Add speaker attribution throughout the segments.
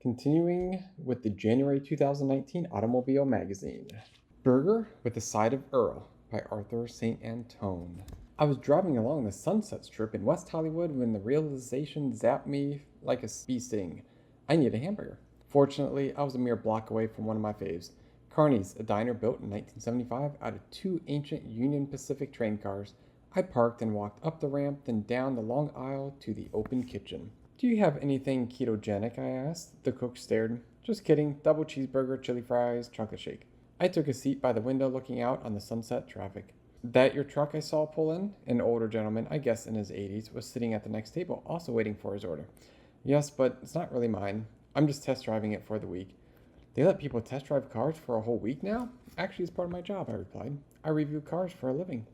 Speaker 1: Continuing with the January 2019 Automobile Magazine. Burger with a Side of Earl by Arthur St. Antone. I was driving along the Sunset Strip in West Hollywood when the realization zapped me like a bee sting. I need a hamburger. Fortunately, I was a mere block away from one of my faves, Carney's, a diner built in 1975 out of two ancient Union Pacific train cars. I parked and walked up the ramp, then down the long aisle to the open kitchen. Do you have anything ketogenic? I asked. The cook stared. Just kidding. Double cheeseburger, chili fries, chocolate shake. I took a seat by the window looking out on the sunset traffic. That your truck I saw pull in? An older gentleman, I guess in his 80s, was sitting at the next table, also waiting for his order. Yes, but it's not really mine. I'm just test driving it for the week. They let people test drive cars for a whole week now? Actually, it's part of my job, I replied. I review cars for a living.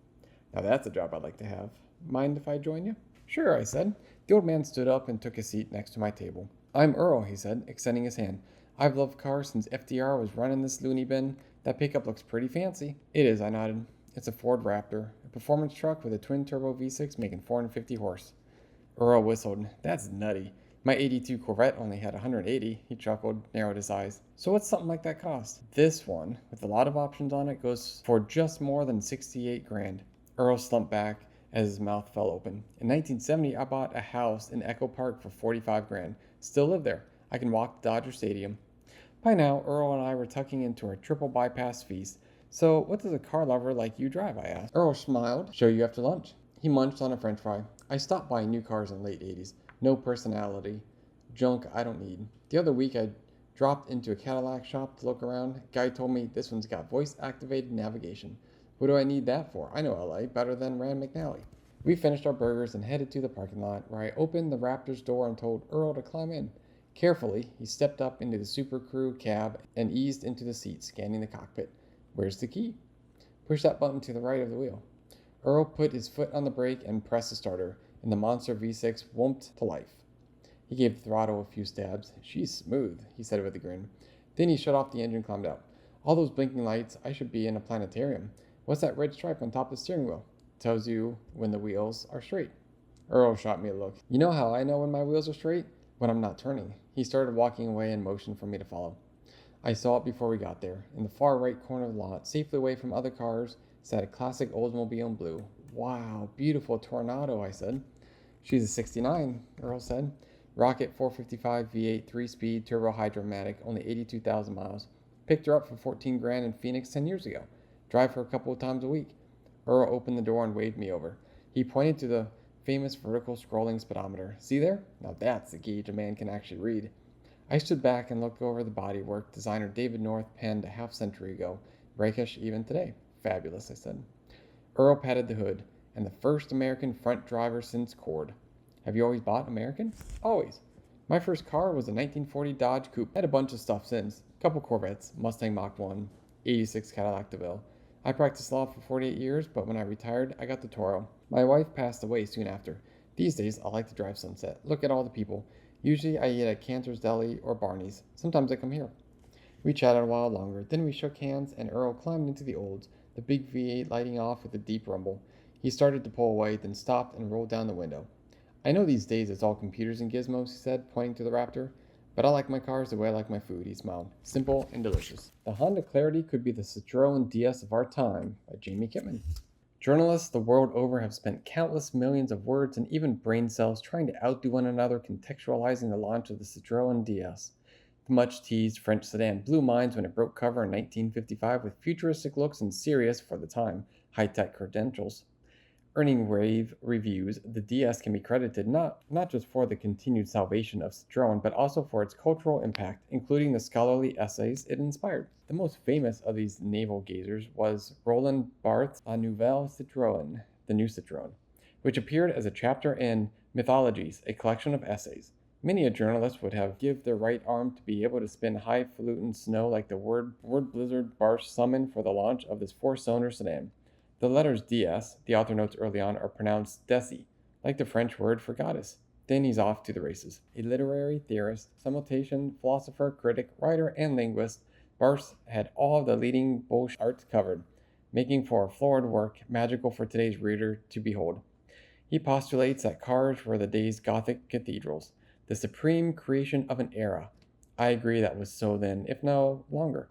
Speaker 1: Now that's a job I'd like to have. Mind if I join you? Sure, I said. The old man stood up and took a seat next to my table. I'm Earl, he said, extending his hand. I've loved cars since FDR was running this loony bin. That pickup looks pretty fancy. It is, I nodded. It's a Ford Raptor, a performance truck with a twin-turbo V6 making 450 horse. Earl whistled. That's nutty. My 82 Corvette only had 180, he chuckled, narrowed his eyes. So what's something like that cost? This one, with a lot of options on it, goes for just more than 68 grand. Earl slumped back as his mouth fell open. In 1970, I bought a house in Echo Park for 45 grand. Still live there. I can walk to Dodger Stadium. By now, Earl and I were tucking into our triple bypass feast. So, what does a car lover like you drive? I asked. Earl smiled. Show you after lunch. He munched on a french fry. I stopped buying new cars in the late 80s. No personality. Junk I don't need. The other week, I dropped into a Cadillac shop to look around. Guy told me this one's got voice-activated navigation. What do I need that for? I know LA better than Rand McNally. We finished our burgers and headed to the parking lot, where I opened the Raptor's door and told Earl to climb in. Carefully, he stepped up into the Super Crew cab and eased into the seat, scanning the cockpit. Where's the key? Push that button to the right of the wheel. Earl put his foot on the brake and pressed the starter, and the monster V6 whomped to life. He gave the throttle a few stabs. She's smooth, he said with a grin. Then he shut off the engine and climbed out. All those blinking lights, I should be in a planetarium. What's that red stripe on top of the steering wheel? Tells you when the wheels are straight. Earl shot me a look. You know how I know when my wheels are straight? When I'm not turning. He started walking away and motioned for me to follow. I saw it before we got there. In the far right corner of the lot, safely away from other cars, sat a classic Oldsmobile in blue. Wow, beautiful Tornado, I said. She's a 69, Earl said. Rocket 455 V8 3-speed turbo hydromatic, only 82,000 miles. Picked her up for 14 grand in Phoenix 10 years ago. Drive her a couple of times a week. Earl opened the door and waved me over. He pointed to the famous vertical scrolling speedometer. See there? Now that's the gauge a man can actually read. I stood back and looked over the bodywork designer David North penned a half-century ago. Rakish even today. Fabulous, I said. Earl patted the hood. And the first American front driver since Cord. Have you always bought American? Always. My first car was a 1940 Dodge Coupe. Had a bunch of stuff since. Couple Corvettes, Mustang Mach 1, 86 Cadillac DeVille. I practiced law for 48 years, but when I retired, I got the Toro. My wife passed away soon after. These days, I like to drive Sunset. Look at all the people. Usually, I eat at Cantor's Deli or Barney's. Sometimes I come here. We chatted a while longer. Then we shook hands, and Earl climbed into the Olds, the big V8 lighting off with a deep rumble. He started to pull away, then stopped and rolled down the window. I know these days it's all computers and gizmos, he said, pointing to the Raptor. But I like my cars the way I like my food, he smiled. Simple and delicious. The Honda Clarity could be the Citroen DS of our time, by Jamie Kitman. Journalists the world over have spent countless millions of words and even brain cells trying to outdo one another contextualizing the launch of the Citroen DS. The much-teased French sedan blew minds when it broke cover in 1955 with futuristic looks and serious, for the time, high-tech credentials. Earning rave reviews, the DS can be credited not just for the continued salvation of Citroën, but also for its cultural impact, including the scholarly essays it inspired. The most famous of these navel-gazers was Roland Barthes' La Nouvelle Citroën, the New Citroën, which appeared as a chapter in Mythologies, a collection of essays. Many a journalist would have give their right arm to be able to spin highfalutin snow like the word blizzard Barthes summoned for the launch of this four-cylinder sedan. The letters DS, the author notes early on, are pronounced Desi, like the French word for goddess. Then he's off to the races. A literary theorist, simultation, philosopher, critic, writer, and linguist, Barthes had all of the leading Bolshevik arts covered, making for a florid work magical for today's reader to behold. He postulates that cars were the day's Gothic cathedrals, the supreme creation of an era, I agree that was so then, if no longer.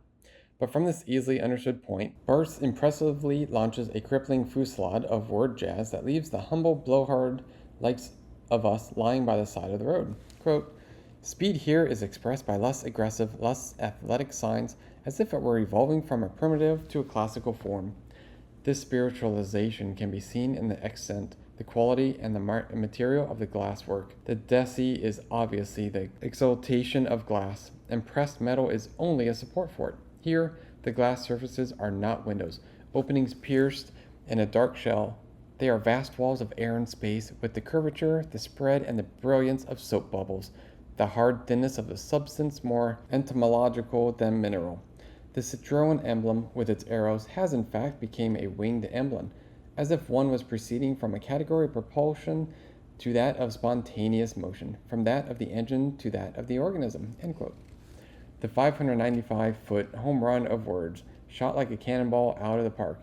Speaker 1: But from this easily understood point, Barthes impressively launches a crippling fusillade of word jazz that leaves the humble blowhard likes of us lying by the side of the road. Quote, speed here is expressed by less aggressive, less athletic signs, as if it were evolving from a primitive to a classical form. This spiritualization can be seen in the accent, the quality, and the material of the glasswork. The deci is obviously the exaltation of glass, and pressed metal is only a support for it. Here, the glass surfaces are not windows, openings pierced in a dark shell. They are vast walls of air and space, with the curvature, the spread, and the brilliance of soap bubbles, the hard thinness of the substance more entomological than mineral. The Citroën emblem, with its arrows, has in fact become a winged emblem, as if one was proceeding from a category of propulsion to that of spontaneous motion, from that of the engine to that of the organism. End quote. The 595-foot home run of words, shot like a cannonball out of the park,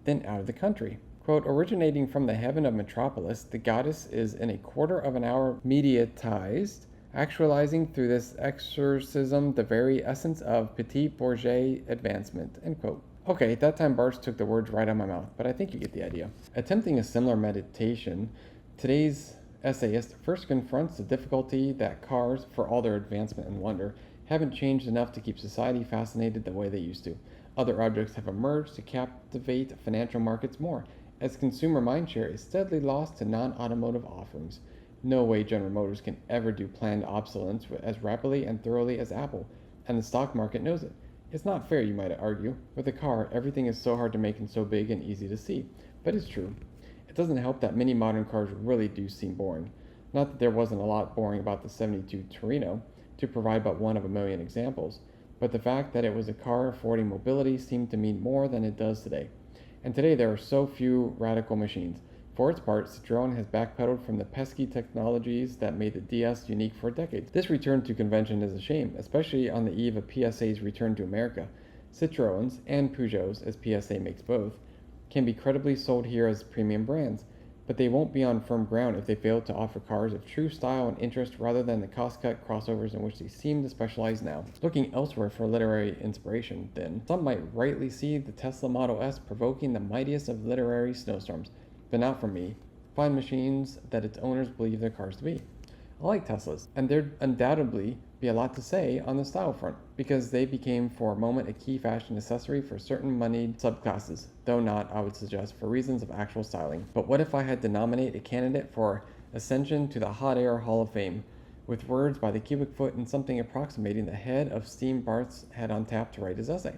Speaker 1: then out of the country. Quote, originating from the heaven of Metropolis, the goddess is in a quarter of an hour mediatized, actualizing through this exorcism the very essence of petit bourgeois advancement. End quote. Okay, at that time Barthes took the words right out of my mouth, but I think you get the idea. Attempting a similar meditation, today's essayist first confronts the difficulty that cars, for all their advancement and wonder, haven't changed enough to keep society fascinated the way they used to. Other objects have emerged to captivate financial markets more, as consumer mindshare is steadily lost to non-automotive offerings. No way General Motors can ever do planned obsolescence as rapidly and thoroughly as Apple, and the stock market knows it. It's not fair, you might argue. With a car, everything is so hard to make and so big and easy to see. But it's true. It doesn't help that many modern cars really do seem boring. Not that there wasn't a lot boring about the 72 Torino, to provide but one of a million examples, but the fact that it was a car affording mobility seemed to mean more than it does today. And today there are so few radical machines. For its part, Citroën has backpedaled from the pesky technologies that made the DS unique for decades. This return to convention is a shame, especially on the eve of PSA's return to America. Citroëns, and Peugeots, as PSA makes both, can be credibly sold here as premium brands, but they won't be on firm ground if they fail to offer cars of true style and interest rather than the cost-cut crossovers in which they seem to specialize now. Looking elsewhere for literary inspiration, then, some might rightly see the Tesla Model S provoking the mightiest of literary snowstorms, but not for me. Fine machines that its owners believe their cars to be. I like Teslas, and there'd undoubtedly be a lot to say on the style front, because they became for a moment a key fashion accessory for certain moneyed subclasses, though not, I would suggest, for reasons of actual styling. But what if I had to nominate a candidate for ascension to the Hot Air Hall of Fame, with words by the cubic foot and something approximating the head of steam Barthes had on tap to write his essay?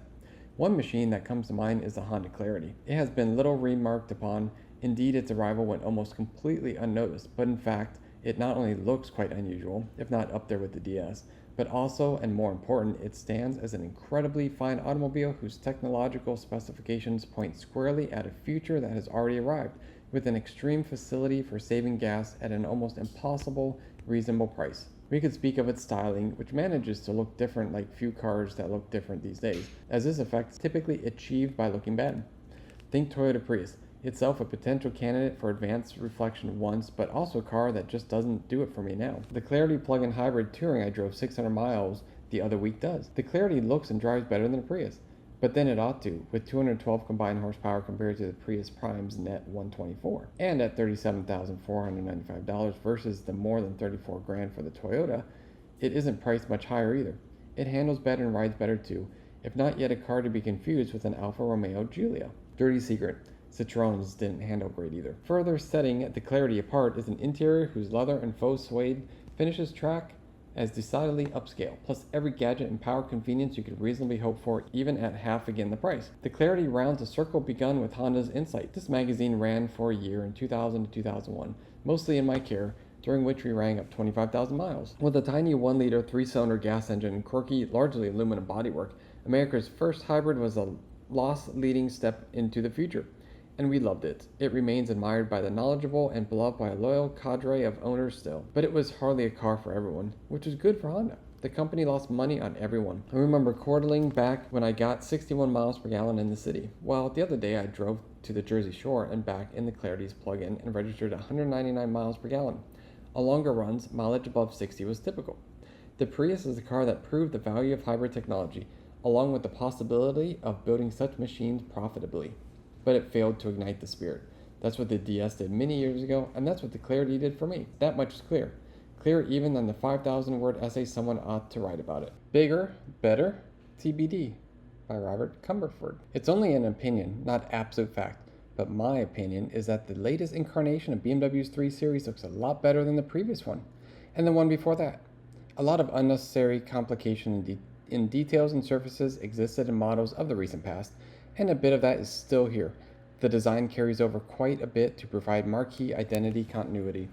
Speaker 1: One machine that comes to mind is the Honda Clarity. It has been little remarked upon. Indeed, its arrival went almost completely unnoticed, but in fact, it not only looks quite unusual, if not up there with the DS, but also, and more important, it stands as an incredibly fine automobile whose technological specifications point squarely at a future that has already arrived, with an extreme facility for saving gas at an almost impossible, reasonable price. We could speak of its styling, which manages to look different like few cars that look different these days, as this effect is typically achieved by looking bad. Think Toyota Prius, itself a potential candidate for advanced reflection once, but also a car that just doesn't do it for me now. The Clarity plug-in hybrid Touring I drove 600 miles the other week does. The Clarity looks and drives better than the Prius, but then it ought to, with 212 combined horsepower compared to the Prius Prime's net 124. And at $37,495 versus the more than $34,000 for the Toyota, it isn't priced much higher either. It handles better and rides better too, if not yet a car to be confused with an Alfa Romeo Giulia. Dirty secret. Citroëns didn't handle great either. Further setting the Clarity apart is an interior whose leather and faux suede finishes track as decidedly upscale, plus every gadget and power convenience you could reasonably hope for, even at half again the price. The Clarity rounds a circle begun with Honda's Insight. This magazine ran for a year in 2000 to 2001, mostly in my care, during which we rang up 25,000 miles. With a tiny 1-liter 3-cylinder gas engine and quirky, largely aluminum bodywork, America's first hybrid was a loss-leading step into the future. And we loved it. It remains admired by the knowledgeable and beloved by a loyal cadre of owners still. But it was hardly a car for everyone, which is good for Honda. The company lost money on everyone. I remember chortling back when I got 61 miles per gallon in the city. Well, the other day I drove to the Jersey Shore and back in the Clarity's plug-in and registered 199 miles per gallon. On longer runs, mileage above 60 was typical. The Prius is a car that proved the value of hybrid technology, along with the possibility of building such machines profitably. But it failed to ignite the spirit. That's what the DS did many years ago, and that's what the Clarity did for me. That much is clear. Clearer even than the 5,000-word essay someone ought to write about it. Bigger, better, TBD, by Robert Cumberford. It's only an opinion, not absolute fact, but my opinion is that the latest incarnation of BMW's 3 Series looks a lot better than the previous one, and the one before that. A lot of unnecessary complication in details and surfaces existed in models of the recent past, and a bit of that is still here. The design carries over quite a bit to provide marquee identity continuity.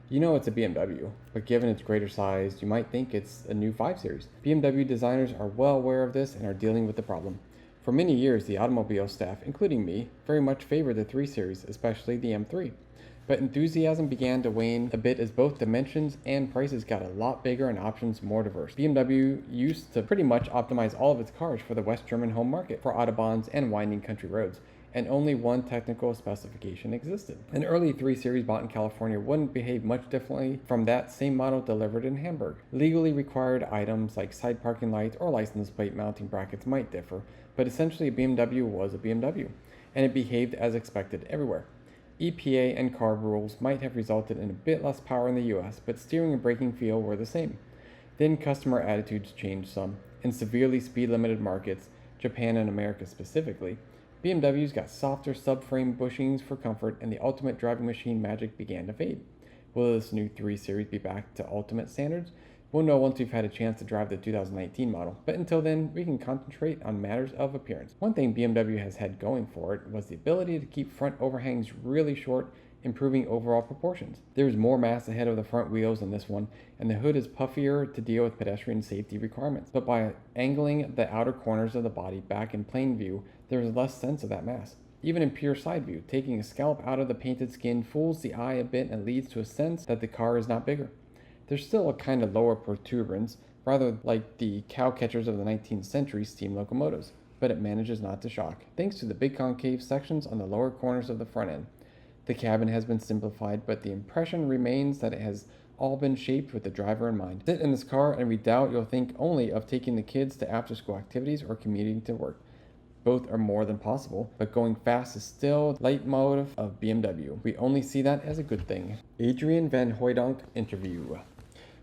Speaker 1: You know it's a BMW, but given its greater size, you might think it's a new 5 Series. BMW designers are well aware of this and are dealing with the problem. For many years, the automobile staff, including me, very much favored the 3 Series, especially the M3. But enthusiasm began to wane a bit as both dimensions and prices got a lot bigger and options more diverse. BMW used to pretty much optimize all of its cars for the West German home market, for autobahns and winding country roads, and only one technical specification existed. An early 3 Series bought in California wouldn't behave much differently from that same model delivered in Hamburg. Legally required items like side parking lights or license plate mounting brackets might differ, but essentially a BMW was a BMW, and it behaved as expected everywhere. EPA and CARB rules might have resulted in a bit less power in the US, but steering and braking feel were the same. Then customer attitudes changed some. In severely speed-limited markets, Japan and America specifically, BMWs got softer subframe bushings for comfort, and the ultimate driving machine magic began to fade. Will this new 3 Series be back to ultimate standards? We'll know once we've had a chance to drive the 2019 model, but until then, we can concentrate on matters of appearance. One thing BMW has had going for it was the ability to keep front overhangs really short, improving overall proportions. There's more mass ahead of the front wheels in this one, and the hood is puffier to deal with pedestrian safety requirements. But by angling the outer corners of the body back in plain view, there is less sense of that mass. Even in pure side view, taking a scallop out of the painted skin fools the eye a bit and leads to a sense that the car is not bigger. There's still a kind of lower protuberance, rather like the cow catchers of the 19th century steam locomotives, but it manages not to shock, thanks to the big concave sections on the lower corners of the front end. The cabin has been simplified, but the impression remains that it has all been shaped with the driver in mind. Sit in this car and we doubt you'll think only of taking the kids to after-school activities or commuting to work. Both are more than possible, but going fast is still the leitmotif of BMW. We only see that as a good thing. Adrian Van Hooydonk interview.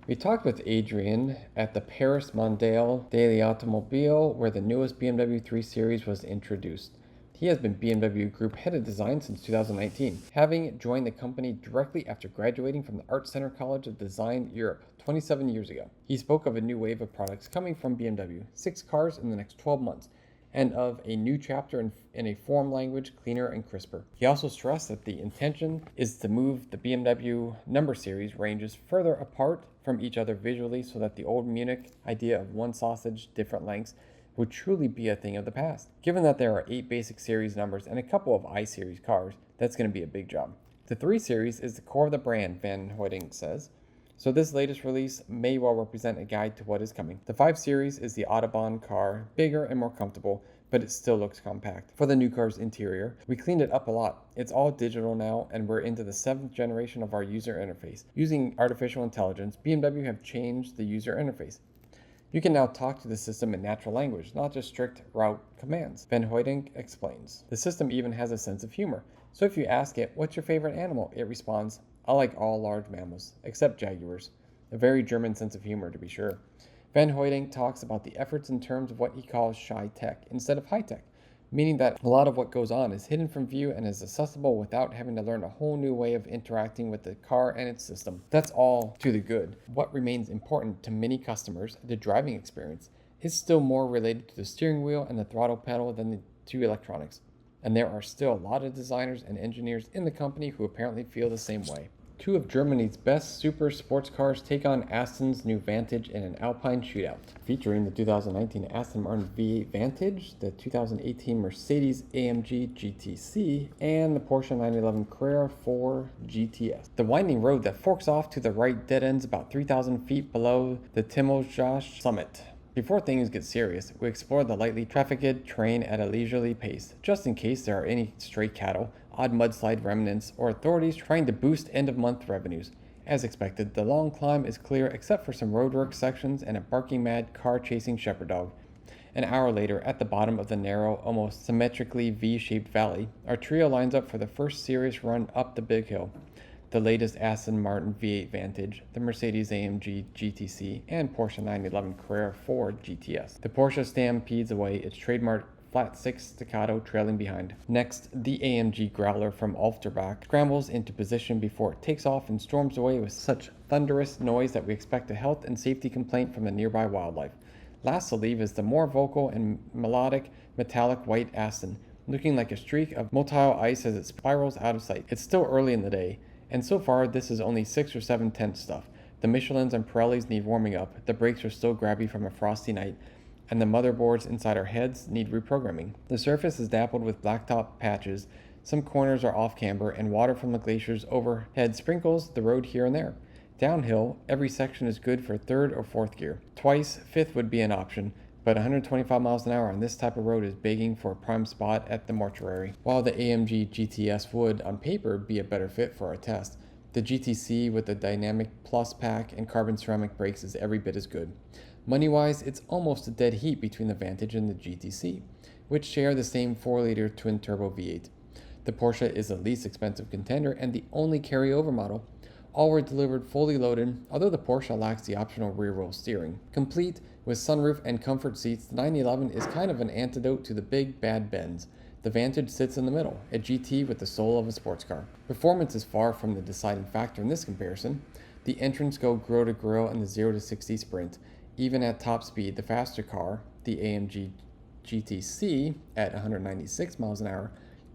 Speaker 1: We talked with Adrian at the Paris Mondial Daily Automobile, where the newest BMW 3 Series was introduced. He has been BMW Group Head of Design since 2019, having joined the company directly after graduating from the Art Center College of Design Europe 27 years ago. He spoke of a new wave of products coming from BMW, 6 cars in the next 12 months, and of a new chapter in a form language cleaner and crisper. He also stressed that the intention is to move the BMW number series ranges further apart from each other visually so that the old Munich idea of one sausage, different lengths would truly be a thing of the past. Given that there are 8 basic series numbers and a couple of I-series cars, that's going to be a big job. The 3 Series is the core of the brand, Van Hooydonk says, so this latest release may well represent a guide to what is coming. The 5 Series is the Autobahn car, bigger and more comfortable, but it still looks compact. For the new car's interior, we cleaned it up a lot. It's all digital now, and we're into the 7th generation of our user interface. Using artificial intelligence, BMW have changed the user interface. You can now talk to the system in natural language, not just strict route commands. Van Hooydonk explains. The system even has a sense of humor. So if you ask it, what's your favorite animal? It responds, I like all large mammals, except jaguars. A very German sense of humor, to be sure. Van Hooydonk talks about the efforts in terms of what he calls shy tech instead of high tech, meaning that a lot of what goes on is hidden from view and is accessible without having to learn a whole new way of interacting with the car and its system. That's all to the good. What remains important to many customers, the driving experience, is still more related to the steering wheel and the throttle pedal than the two electronics. And there are still a lot of designers and engineers in the company who apparently feel the same way. 2 of Germany's best super sports cars take on Aston's new Vantage in an Alpine shootout. Featuring the 2019 Aston Martin V8 Vantage, the 2018 Mercedes AMG GTC, and the Porsche 911 Carrera 4 GTS. The winding road that forks off to the right dead ends about 3,000 feet below the Timmelsjoch summit. Before things get serious, we explore the lightly trafficked terrain at a leisurely pace, just in case there are any stray cattle, odd mudslide remnants, or authorities trying to boost end-of-month revenues. As expected, the long climb is clear except for some roadwork sections and a barking mad car-chasing shepherd dog. An hour later, at the bottom of the narrow, almost symmetrically V-shaped valley, our trio lines up for the first serious run up the big hill. The latest Aston Martin V8 Vantage, the Mercedes-AMG GTC, and Porsche 911 Carrera 4 GTS. The Porsche stampedes away, its trademark flat six staccato trailing behind. Next, the AMG Growler from Alterbach scrambles into position before it takes off and storms away with such thunderous noise that we expect a health and safety complaint from the nearby wildlife. Last to leave is the more vocal and melodic metallic white Aston, looking like a streak of motile ice as it spirals out of sight. It's still early in the day, and so far this is only 6 or 7 tenths stuff. The Michelins and Pirellis need warming up, the brakes are still grabby from a frosty night, and the motherboards inside our heads need reprogramming. The surface is dappled with blacktop patches, some corners are off camber, and water from the glaciers overhead sprinkles the road here and there. Downhill, every section is good for 3rd or 4th gear. Twice, 5th would be an option, but 125 miles an hour on this type of road is begging for a prime spot at the mortuary. While the AMG GTS would, on paper, be a better fit for our test, the GTC with the Dynamic Plus pack and carbon ceramic brakes is every bit as good. Money-wise, it's almost a dead heat between the Vantage and the GTC, which share the same 4-liter twin-turbo V8. The Porsche is the least expensive contender and the only carryover model. All were delivered fully loaded, although the Porsche lacks the optional rear-wheel steering. Complete with sunroof and comfort seats, the 911 is kind of an antidote to the big bad Benz. The Vantage sits in the middle, a GT with the soul of a sports car. Performance is far from the deciding factor in this comparison. The entrants go grill-to-grill in the 0 to 60 sprint. Even at top speed, the faster car, the AMG GTC at 196 miles an hour,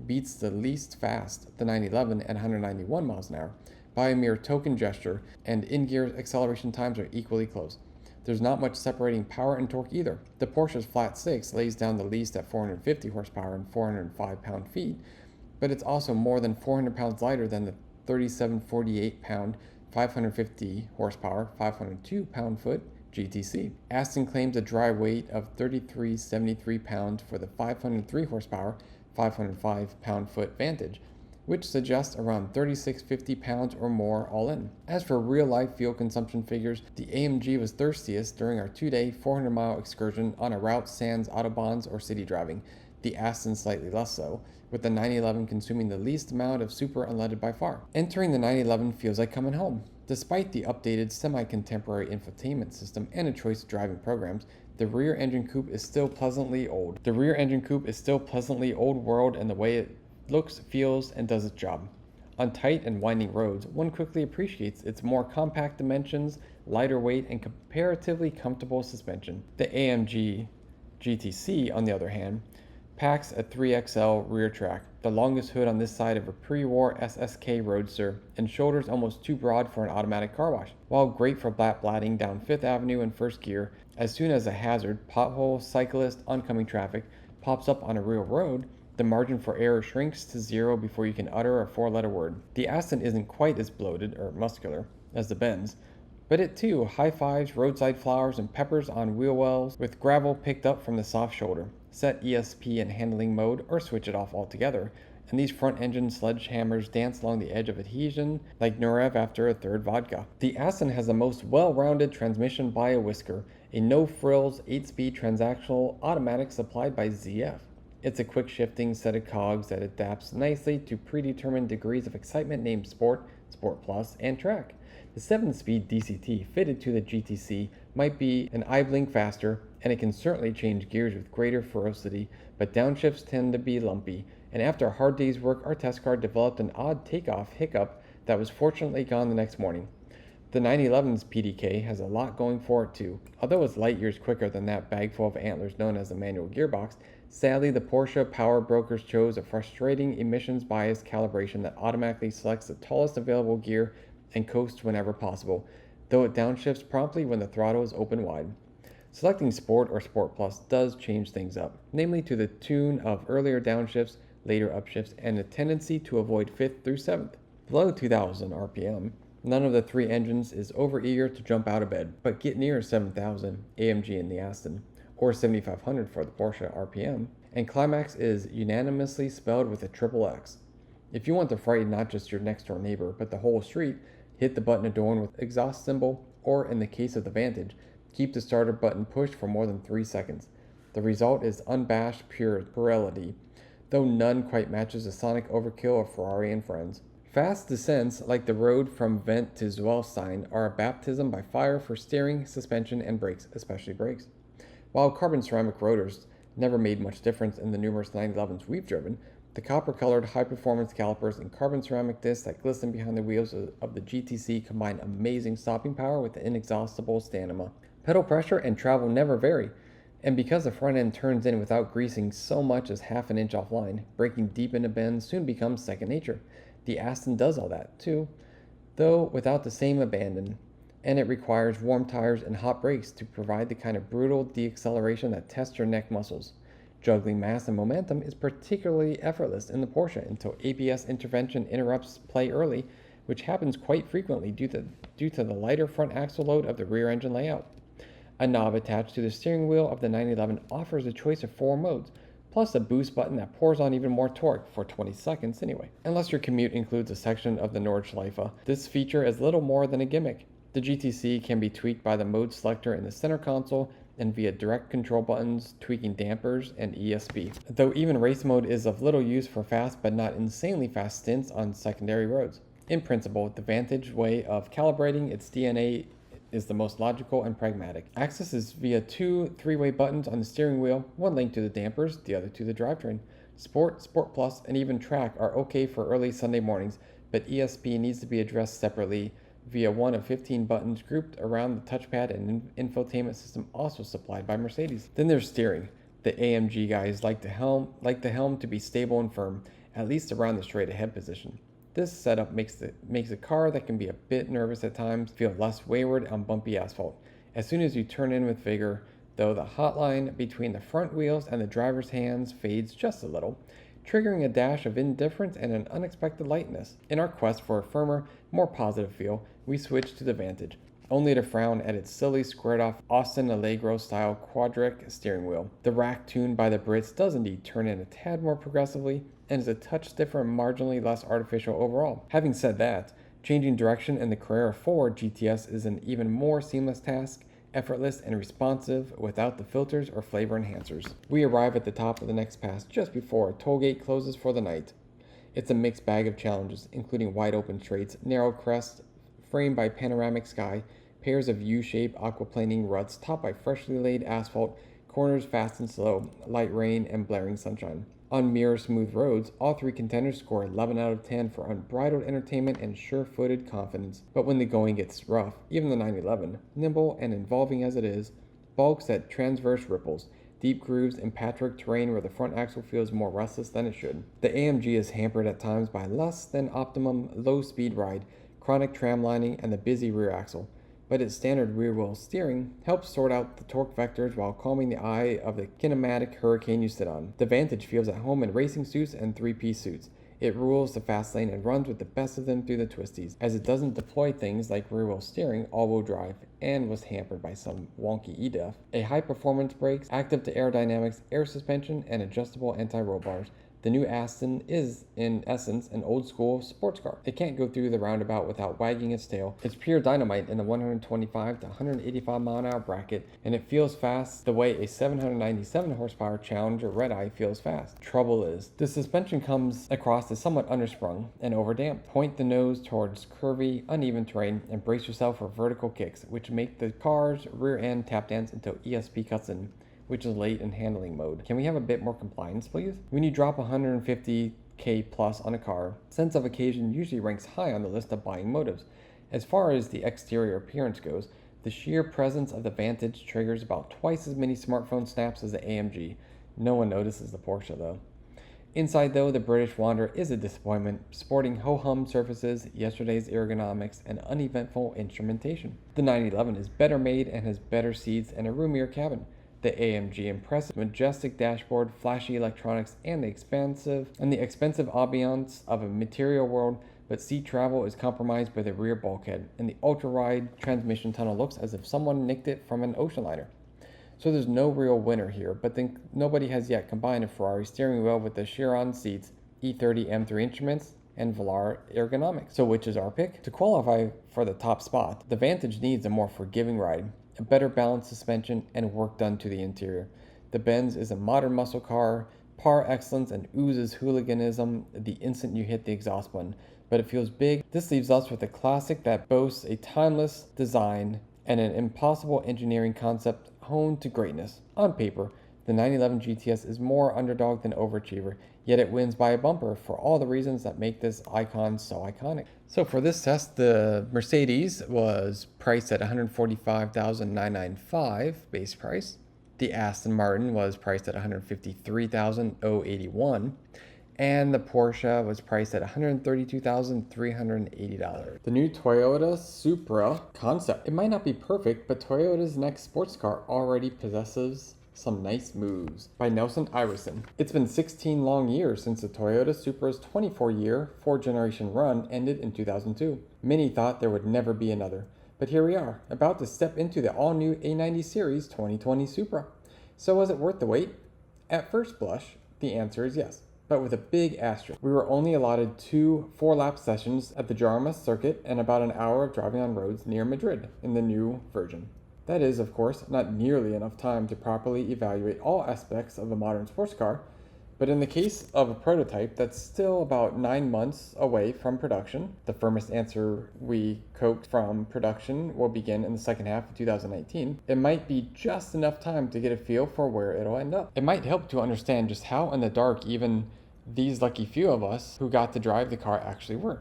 Speaker 1: beats the least fast, the 911 at 191 miles an hour, by a mere token gesture, and in-gear acceleration times are equally close. There's not much separating power and torque either. The Porsche's flat 6 lays down the least at 450 horsepower and 405 pound-feet, but it's also more than 400 pounds lighter than the 3748 pound, 550 horsepower, 502 pound-foot GTC. Aston claims a dry weight of 3373 pounds for the 503 horsepower, 505 pound-foot Vantage, which suggests around 3650 pounds or more all in. As for real-life fuel consumption figures, the AMG was thirstiest during our 2-day 400-mile excursion on a route sans autobahns or city driving, the Aston slightly less so, with the 911 consuming the least amount of super unleaded by far. Entering the 911 feels like coming home. Despite the updated semi-contemporary infotainment system and a choice of driving programs, the rear-engine coupe is still pleasantly old. The rear-engine coupe is still pleasantly old world in the way it looks, feels, and does its job. On tight and winding roads, one quickly appreciates its more compact dimensions, lighter weight, and comparatively comfortable suspension. The AMG GTC, on the other hand, packs a 3XL rear track, the longest hood on this side of a pre-war SSK Roadster, and shoulders almost too broad for an automatic car wash. While great for blatting down 5th Avenue in first gear, as soon as a hazard, pothole, cyclist, oncoming traffic pops up on a real road, the margin for error shrinks to 0 before you can utter a 4-letter word. The Aston isn't quite as bloated or muscular as the Benz, but it too high-fives, roadside flowers, and peppers on wheel wells with gravel picked up from the soft shoulder. Set ESP in handling mode or switch it off altogether, and these front-engine sledgehammers dance along the edge of adhesion like Nureyev after a 3rd vodka. The Aston has the most well-rounded transmission by a whisker, a no-frills 8-speed transactional automatic supplied by ZF. It's a quick-shifting set of cogs that adapts nicely to predetermined degrees of excitement named Sport, Sport Plus, and Track. The 7-speed DCT fitted to the GTC might be an eye blink faster, and it can certainly change gears with greater ferocity, but downshifts tend to be lumpy, and after a hard day's work, our test car developed an odd takeoff hiccup that was fortunately gone the next morning. The 911's PDK has a lot going for it too. Although it's light years quicker than that bagful of antlers known as the manual gearbox, sadly the Porsche power brokers chose a frustrating emissions-biased calibration that automatically selects the tallest available gear and coasts whenever possible, though it downshifts promptly when the throttle is open wide. Selecting Sport or Sport Plus does change things up, namely to the tune of earlier downshifts, later upshifts, and a tendency to avoid 5th through 7th. Below 2000 RPM, none of the 3 engines is overeager to jump out of bed, but get near 7000 AMG in the Aston, or 7500 for the Porsche RPM, and climax is unanimously spelled with a triple X. If you want to frighten not just your next door neighbor, but the whole street, hit the button adorned with exhaust symbol, or in the case of the Vantage, keep the starter button pushed for more than 3 seconds. The result is unabashed puerility, though none quite matches the sonic overkill of Ferrari and friends. Fast descents, like the road from Vent to Zwelstein, are a baptism by fire for steering, suspension, and brakes, especially brakes. While carbon ceramic rotors never made much difference in the numerous 911s we've driven, the copper-colored high-performance calipers and carbon ceramic discs that glisten behind the wheels of the GTC combine amazing stopping power with inexhaustible stamina. Pedal pressure and travel never vary, and because the front end turns in without greasing so much as half an inch offline, braking deep into bends soon becomes second nature. The Aston does all that, too, though without the same abandon, and it requires warm tires and hot brakes to provide the kind of brutal deacceleration that tests your neck muscles. Juggling mass and momentum is particularly effortless in the Porsche until ABS intervention interrupts play early, which happens quite frequently due to the lighter front axle load of the rear engine layout. A knob attached to the steering wheel of the 911 offers a choice of 4 modes, plus a boost button that pours on even more torque for 20 seconds anyway. Unless your commute includes a section of the Nordschleife, this feature is little more than a gimmick. The GTC can be tweaked by the mode selector in the center console and via direct control buttons, tweaking dampers and ESP. Though even race mode is of little use for fast but not insanely fast stints on secondary roads. In principle, the Vantage way of calibrating its DNA is the most logical and pragmatic. Access is via 2 3-way buttons on the steering wheel, one linked to the dampers, the other to the drivetrain. Sport, Sport Plus, and even Track are okay for early Sunday mornings, but ESP needs to be addressed separately via one of 15 buttons grouped around the touchpad and infotainment system also supplied by Mercedes. Then there's steering. The AMG guys like the helm to be stable and firm, at least around the straight ahead position. This setup makes a car that can be a bit nervous at times feel less wayward on bumpy asphalt. As soon as you turn in with vigor, though, the hotline between the front wheels and the driver's hands fades just a little, triggering a dash of indifference and an unexpected lightness. In our quest for a firmer, more positive feel, we switched to the Vantage, only to frown at its silly, squared-off Austin Allegro-style quadric steering wheel. The rack tuned by the Brits does indeed turn in a tad more progressively, and is a touch stiffer and marginally less artificial overall. Having said that, changing direction in the Carrera 4 GTS is an even more seamless task, effortless and responsive without the filters or flavor enhancers. We arrive at the top of the next pass just before a toll gate closes for the night. It's a mixed bag of challenges, including wide open straights, narrow crests framed by panoramic sky, pairs of U-shaped aquaplaning ruts topped by freshly laid asphalt, corners fast and slow, light rain, and blaring sunshine. On mirror smooth roads, all 3 contenders score 11 out of 10 for unbridled entertainment and sure-footed confidence. But when the going gets rough, even the 911, nimble and involving as it is, bulks at transverse ripples, deep grooves, and patchwork terrain where the front axle feels more restless than it should. The AMG is hampered at times by less than optimum low-speed ride, chronic tram lining, and the busy rear axle, but its standard rear-wheel steering helps sort out the torque vectors while calming the eye of the kinematic hurricane you sit on. The Vantage feels at home in racing suits and 3-piece suits. It rules the fast lane and runs with the best of them through the twisties, as it doesn't deploy things like rear-wheel steering, all-wheel drive, and was hampered by some wonky EDF. A high-performance brakes, active to aerodynamics, air suspension, and adjustable anti-roll bars. The new Aston is, in essence, an old-school sports car. It can't go through the roundabout without wagging its tail. It's pure dynamite in the 125 to 185 mile-an-hour bracket, and it feels fast the way a 797 horsepower Challenger Red-Eye feels fast. Trouble is, the suspension comes across as somewhat undersprung and overdamped. Point the nose towards curvy, uneven terrain and brace yourself for vertical kicks, which make the car's rear end tap dance until ESP cuts in, which is late in handling mode. Can we have a bit more compliance, please? When you drop 150k plus on a car, sense of occasion usually ranks high on the list of buying motives. As far as the exterior appearance goes, the sheer presence of the Vantage triggers about twice as many smartphone snaps as the AMG. No one notices the Porsche though. Inside though, the British Wanderer is a disappointment, sporting ho-hum surfaces, yesterday's ergonomics, and uneventful instrumentation. The 911 is better made and has better seats and a roomier cabin. The AMG impressive, majestic dashboard, flashy electronics, and the expensive ambiance of a material world, but seat travel is compromised by the rear bulkhead, and the ultra-wide transmission tunnel looks as if someone nicked it from an ocean liner. So there's no real winner here, but nobody has yet combined a Ferrari steering wheel with the Chiron seats, E30 M3 instruments, and Velar ergonomics. So which is our pick? To qualify for the top spot, the Vantage needs a more forgiving ride, a better balanced suspension, and work done to the interior. The Benz is a modern muscle car, par excellence, and oozes hooliganism the instant you hit the exhaust button, but it feels big. This leaves us with a classic that boasts a timeless design and an impossible engineering concept honed to greatness. On paper, the 911 GTS is more underdog than overachiever, yet it wins by a bumper for all the reasons that make this icon so iconic. So for this test, the Mercedes was priced at $145,995 base price. The Aston Martin was priced at $153,081. And the Porsche was priced at $132,380. The new Toyota Supra concept. It might not be perfect, but Toyota's next sports car already possesses some nice moves. By Nelson Iverson. It's been 16 long years since the Toyota Supra's 24-year, 4-generation run ended in 2002. Many thought there would never be another. But here we are, about to step into the all-new A90 Series 2020 Supra. So was it worth the wait? At first blush, the answer is yes, but with a big asterisk. We were only allotted 2 4-lap sessions at the Jarama circuit and about an hour of driving on roads near Madrid in the new version. That is, of course, not nearly enough time to properly evaluate all aspects of a modern sports car, but in the case of a prototype that's still about 9 months away from production, the firmest answer we coaxed from production will begin in the second half of 2019, it might be just enough time to get a feel for where it'll end up. It might help to understand just how in the dark even these lucky few of us who got to drive the car actually were.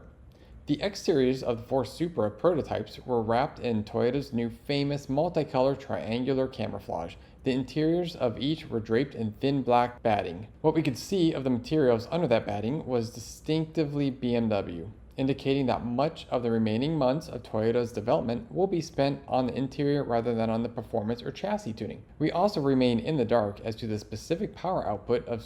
Speaker 1: The exteriors of the 4 Supra prototypes were wrapped in Toyota's new famous multicolor triangular camouflage. The interiors of each were draped in thin black batting. What we could see of the materials under that batting was distinctively BMW, indicating that much of the remaining months of Toyota's development will be spent on the interior rather than on the performance or chassis tuning. We also remain in the dark as to the specific power output of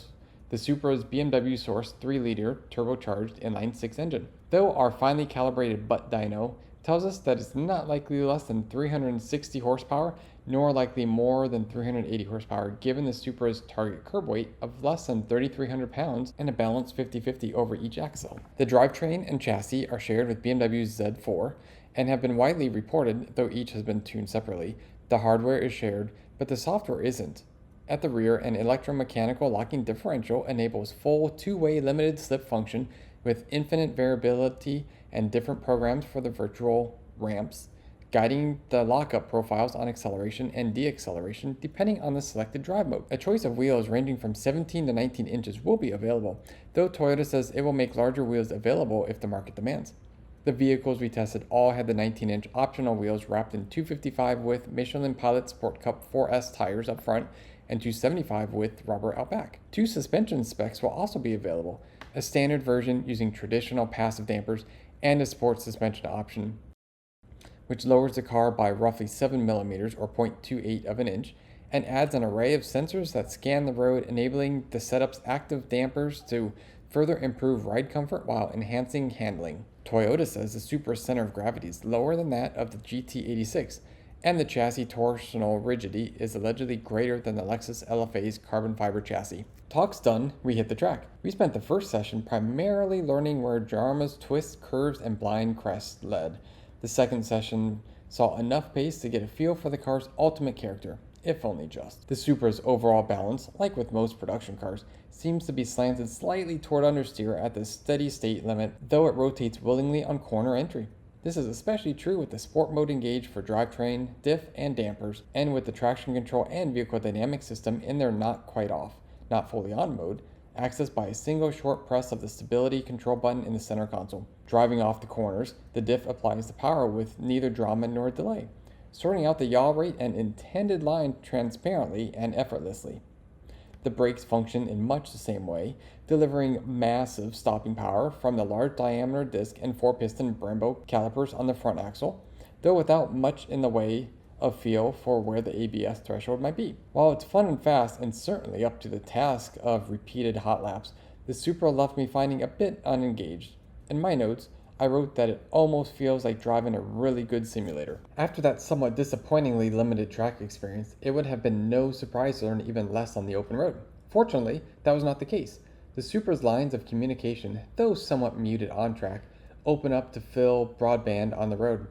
Speaker 1: the Supra's BMW-sourced 3-liter turbocharged inline-6 engine, though our finely calibrated butt dyno tells us that it's not likely less than 360 horsepower, nor likely more than 380 horsepower given the Supra's target curb weight of less than 3,300 pounds and a balanced 50-50 over each axle. The drivetrain and chassis are shared with BMW's Z4 and have been widely reported, though each has been tuned separately. The hardware is shared, but the software isn't. At the rear, an electromechanical locking differential enables full 2-way limited slip function with infinite variability and different programs for the virtual ramps, guiding the lockup profiles on acceleration and deacceleration depending on the selected drive mode. A choice of wheels ranging from 17 to 19 inches will be available, though Toyota says it will make larger wheels available if the market demands. The vehicles we tested all had the 19-inch optional wheels wrapped in 255 with Michelin Pilot Sport Cup 4S tires up front and 275 with rubber out back. 2 suspension specs will also be available, a standard version using traditional passive dampers and a sport suspension option, which lowers the car by roughly 7 millimeters or 0.28 of an inch and adds an array of sensors that scan the road, enabling the setup's active dampers to further improve ride comfort while enhancing handling. Toyota says the Supra's center of gravity is lower than that of the GT86, and the chassis torsional rigidity is allegedly greater than the Lexus LFA's carbon fiber chassis. Talk's done, we hit the track. We spent the first session primarily learning where Jarama's twists, curves, and blind crests led. The second session saw enough pace to get a feel for the car's ultimate character, if only just. The Supra's overall balance, like with most production cars, seems to be slanted slightly toward understeer at the steady state limit, though it rotates willingly on corner entry. This is especially true with the sport mode engaged for drivetrain, diff, and dampers, and with the traction control and vehicle dynamic system in their not quite off, not fully on mode, accessed by a single short press of the stability control button in the center console. Driving off the corners, the diff applies the power with neither drama nor delay, sorting out the yaw rate and intended line transparently and effortlessly. The brakes function in much the same way, delivering massive stopping power from the large diameter disc and 4-piston Brembo calipers on the front axle, though without much in the way of feel for where the ABS threshold might be. While it's fun and fast and certainly up to the task of repeated hot laps, the Supra left me finding a bit unengaged. In my notes, I wrote that it almost feels like driving a really good simulator. After that somewhat disappointingly limited track experience, it would have been no surprise to learn even less on the open road. Fortunately, that was not the case. The Supra's lines of communication, though somewhat muted on track, open up to fill broadband on the road.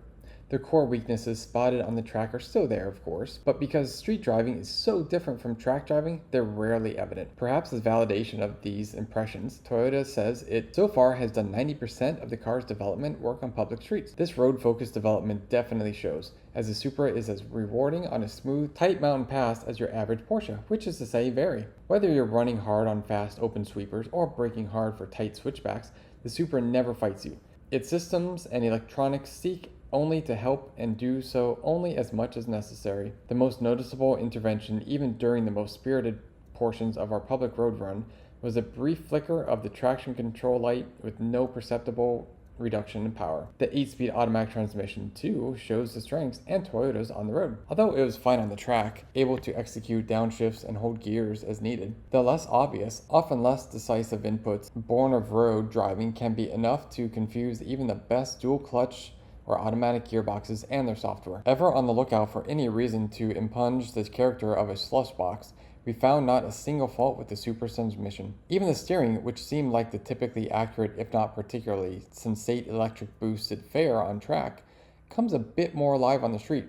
Speaker 1: Their core weaknesses spotted on the track are still there, of course, but because street driving is so different from track driving, they're rarely evident. Perhaps as validation of these impressions, Toyota says it so far has done 90% of the car's development work on public streets. This road-focused development definitely shows, as the Supra is as rewarding on a smooth, tight mountain pass as your average Porsche, which is to say vary. Whether you're running hard on fast open sweepers or braking hard for tight switchbacks, the Supra never fights you. Its systems and electronics seek only to help and do so only as much as necessary. The most noticeable intervention, even during the most spirited portions of our public road run, was a brief flicker of the traction control light with no perceptible reduction in power. The 8-speed automatic transmission, too, shows the strengths and Toyotas on the road. Although it was fine on the track, able to execute downshifts and hold gears as needed, the less obvious, often less decisive inputs born of road driving can be enough to confuse even the best dual clutch or automatic gearboxes and their software. Ever on the lookout for any reason to impugn the character of a slush box, we found not a single fault with the Supra transmission. Even the steering, which seemed like the typically accurate, if not particularly sensate electric boosted fare on track, comes a bit more alive on the street.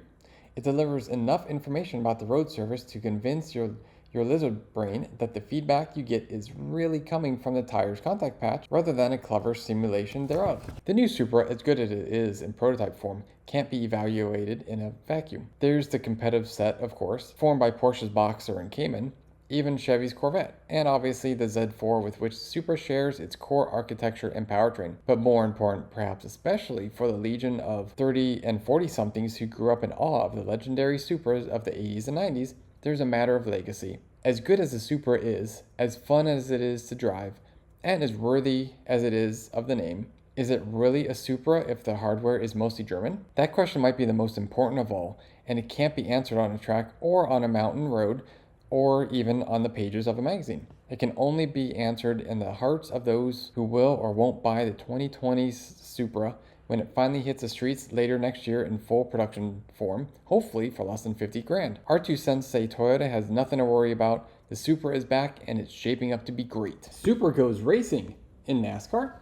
Speaker 1: It delivers enough information about the road surface to convince your lizard brain that the feedback you get is really coming from the tire's contact patch rather than a clever simulation thereof. The new Supra, as good as it is in prototype form, can't be evaluated in a vacuum. There's the competitive set, of course, formed by Porsche's Boxer and Cayman, even Chevy's Corvette, and obviously the Z4 with which Supra shares its core architecture and powertrain. But more important, perhaps especially for the legion of 30 and 40-somethings who grew up in awe of the legendary Supras of the 80s and 90s, there's a matter of legacy. As good as the Supra is, as fun as it is to drive, and as worthy as it is of the name, is it really a Supra if the hardware is mostly German? That question might be the most important of all, and it can't be answered on a track or on a mountain road or even on the pages of a magazine. It can only be answered in the hearts of those who will or won't buy the 2020 Supra when it finally hits the streets later next year in full production form, hopefully for less than 50 grand. Our 2 cents say Toyota has nothing to worry about, the Supra is back and it's shaping up to be great. Supra goes racing in NASCAR?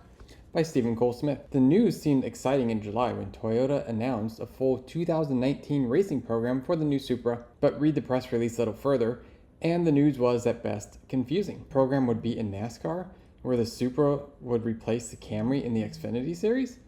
Speaker 1: By Stephen Cole Smith. The news seemed exciting in July when Toyota announced a full 2019 racing program for the new Supra, but read the press release a little further, and the news was at best confusing. The program would be in NASCAR, where the Supra would replace the Camry in the Xfinity series?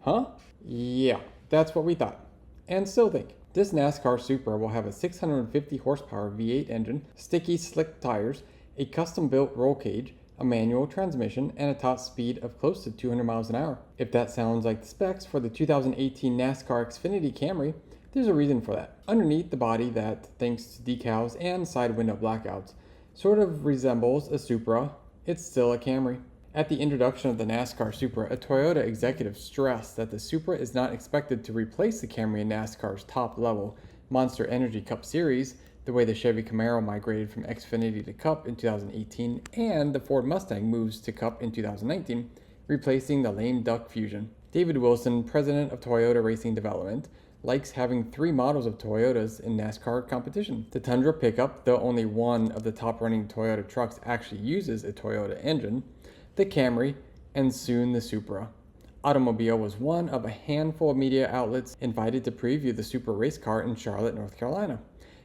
Speaker 1: Huh? Yeah, that's what we thought, and still think. This NASCAR Supra will have a 650 horsepower V8 engine, sticky slick tires, a custom-built roll cage, a manual transmission, and a top speed of close to 200 miles an hour. If that sounds like the specs for the 2018 NASCAR Xfinity Camry, there's a reason for that. Underneath the body that, thanks to decals and side window blackouts, sort of resembles a Supra, it's still a Camry. At the introduction of the NASCAR Supra, a Toyota executive stressed that the Supra is not expected to replace the Camry in NASCAR's top-level Monster Energy Cup Series, the way the Chevy Camaro migrated from Xfinity to Cup in 2018 and the Ford Mustang moves to Cup in 2019, replacing the lame duck Fusion. David Wilson, president of Toyota Racing Development, likes having 3 models of Toyotas in NASCAR competition. The Tundra pickup, though only one of the top-running Toyota trucks actually uses a Toyota engine, the Camry, and soon the Supra. Automobile was one of a handful of media outlets invited to preview the Supra race car in Charlotte, North Carolina,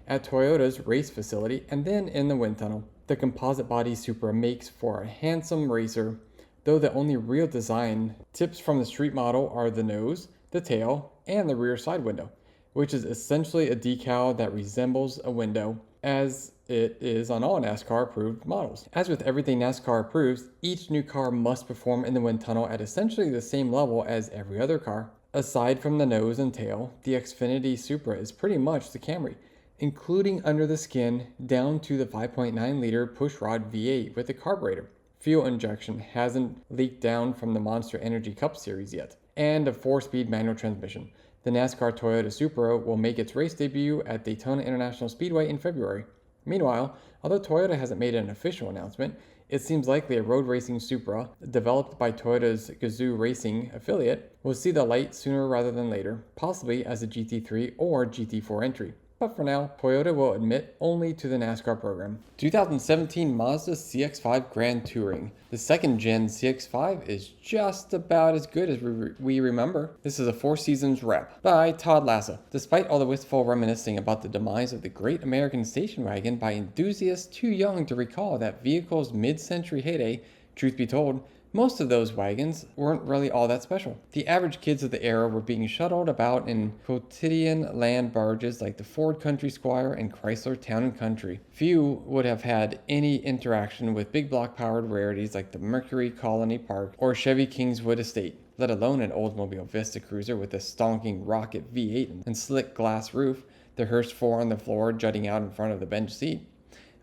Speaker 1: at Toyota's race facility and then in the wind tunnel. The composite body Supra makes for a handsome racer, though the only real design tips from the street model are the nose, the tail, and the rear side window, which is essentially a decal that resembles a window, as it is on all NASCAR-approved models. As with everything NASCAR approves, each new car must perform in the wind tunnel at essentially the same level as every other car. Aside from the nose and tail, the Xfinity Supra is pretty much the Camry, including under the skin down to the 5.9-liter pushrod V8 with a carburetor. Fuel injection hasn't leaked down from the Monster Energy Cup Series yet, and a 4-speed manual transmission. The NASCAR Toyota Supra will make its race debut at Daytona International Speedway in February. Meanwhile, although Toyota hasn't made an official announcement, it seems likely a road racing Supra, developed by Toyota's Gazoo Racing affiliate, will see the light sooner rather than later, possibly as a GT3 or GT4 entry. But for now, Toyota will admit only to the NASCAR program. 2017 Mazda CX-5 Grand Touring. The second gen CX-5 is just about as good as we remember. This is a Four Seasons wrap by Todd Lassa. Despite all the wistful reminiscing about the demise of the great American station wagon by enthusiasts too young to recall that vehicle's mid-century heyday, truth be told, most of those wagons weren't really all that special. The average kids of the era were being shuttled about in quotidian land barges like the Ford Country Squire and Chrysler Town & Country. Few would have had any interaction with big block-powered rarities like the Mercury Colony Park or Chevy Kingswood Estate, let alone an Oldsmobile Vista Cruiser with a stonking rocket V8 and slick glass roof, the Hurst 4 on the floor jutting out in front of the bench seat.